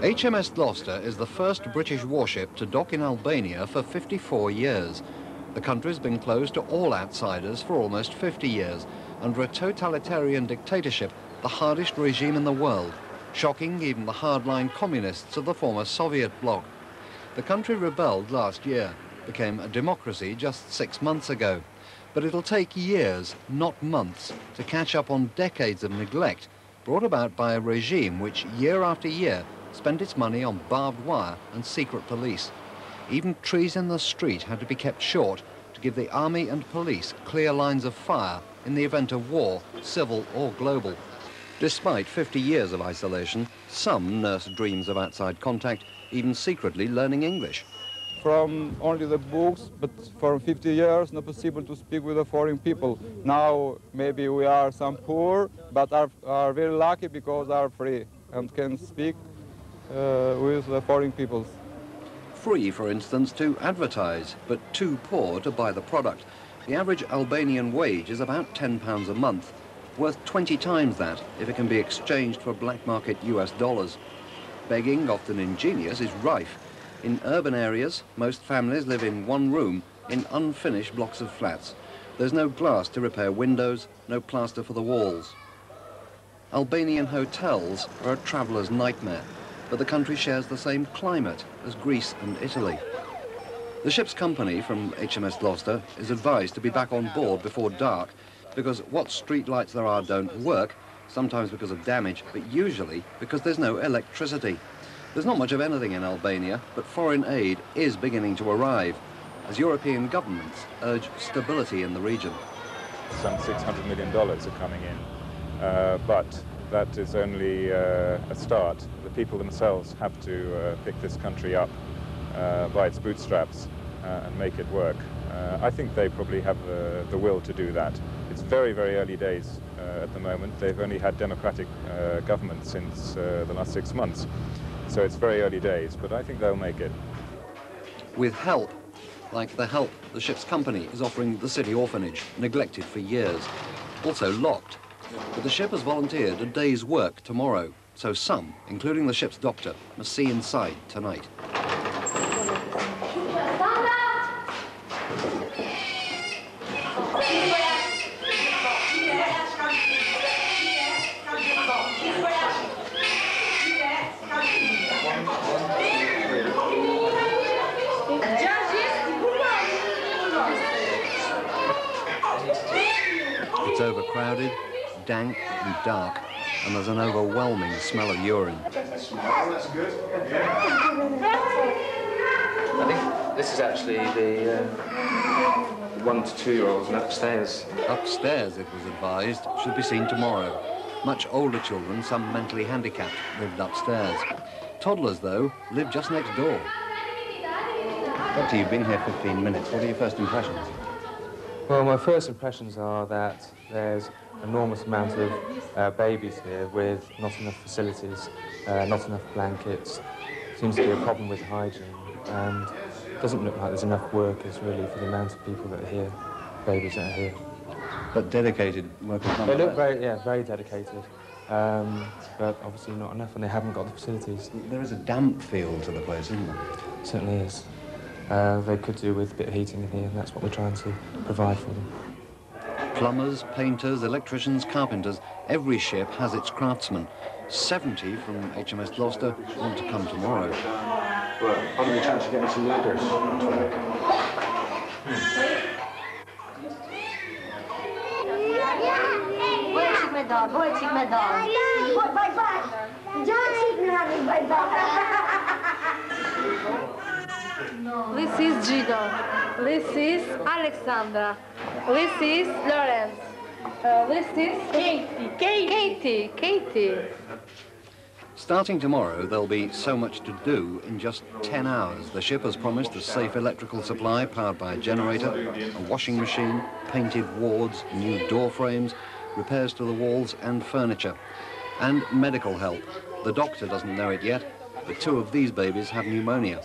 HMS Gloucester is the first British warship to dock in Albania for 54 years. The country's been closed to all outsiders for almost 50 years, under a totalitarian dictatorship, the hardest regime in the world, shocking even the hardline communists of the former Soviet bloc. The country rebelled last year, became a democracy just 6 months ago. But it'll take years, not months, to catch up on decades of neglect brought about by a regime which, year after year, spent its money on barbed wire and secret police. Even trees in the street had to be kept short to give the army and police clear lines of fire in the event of war, civil or global. Despite 50 years of isolation, some nurse dreams of outside contact, even secretly learning English. From only the books, but for 50 years not possible to speak with the foreign people. Now maybe we are some poor, but are very lucky because are free and can speak with the foreign peoples. Free, for instance, to advertise, but too poor to buy the product. The average Albanian wage is about £10 a month, worth 20 times that if it can be exchanged for black market US dollars. Begging, often ingenious, is rife. In urban areas, most families live in one room in unfinished blocks of flats. There's no glass to repair windows, no plaster for the walls. Albanian hotels are a traveller's nightmare, but the country shares the same climate as Greece and Italy. The ship's company from HMS Gloucester is advised to be back on board before dark because what street lights there are don't work, sometimes because of damage, but usually because there's no electricity. There's not much of anything in Albania, but foreign aid is beginning to arrive as European governments urge stability in the region. Some $600 million are coming in, but that is only a start. The people themselves have to pick this country up by its bootstraps and make it work. I think they probably have the will to do that. It's very, very early days at the moment. They've only had democratic government since the last 6 months. So it's very early days, but I think they'll make it. With help, like the help the ship's company is offering the city orphanage, neglected for years. Also locked. But the ship has volunteered a day's work tomorrow, so some, including the ship's doctor, must see inside tonight. It's overcrowded, dank and dark, and there's an overwhelming smell of urine. That's good. I think this is actually the 1 to 2 year olds and upstairs. Upstairs, it was advised, should be seen tomorrow. Much older children, some mentally handicapped, lived upstairs. Toddlers, though, live just next door. Doctor, you've been here 15 minutes. What are your first impressions? Well, my first impressions are that there's an enormous amount of babies here with not enough facilities, not enough blankets. Seems to be a problem with hygiene, and it doesn't look like there's enough workers really for the amount of people that are here, babies that are here. But dedicated workers? They look very dedicated, but obviously not enough, and they haven't got the facilities. There is a damp feel to the place, isn't there? Certainly is. They could do with a bit of heating in here, and that's what we're trying to provide for them. Plumbers, painters, electricians, carpenters, every ship has its craftsmen. 70 from HMS Gloucester want to come tomorrow. What are we trying to get some leaders? This is Gido. This is Alexandra. This is Lawrence. This is Katie. Starting tomorrow, there'll be so much to do in just 10 hours. The ship has promised a safe electrical supply powered by a generator, a washing machine, painted wards, new door frames, repairs to the walls and furniture, and medical help. The doctor doesn't know it yet, but 2 of these babies have pneumonia.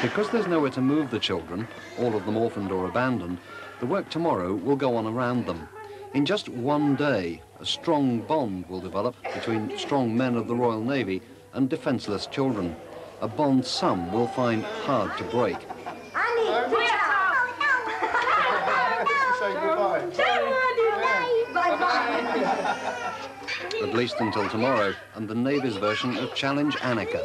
Because there's nowhere to move the children, all of them orphaned or abandoned, the work tomorrow will go on around them. In just one day, a strong bond will develop between strong men of the Royal Navy and defenceless children, a bond some will find hard to break. At least until tomorrow, and the Navy's version of Challenge Annika.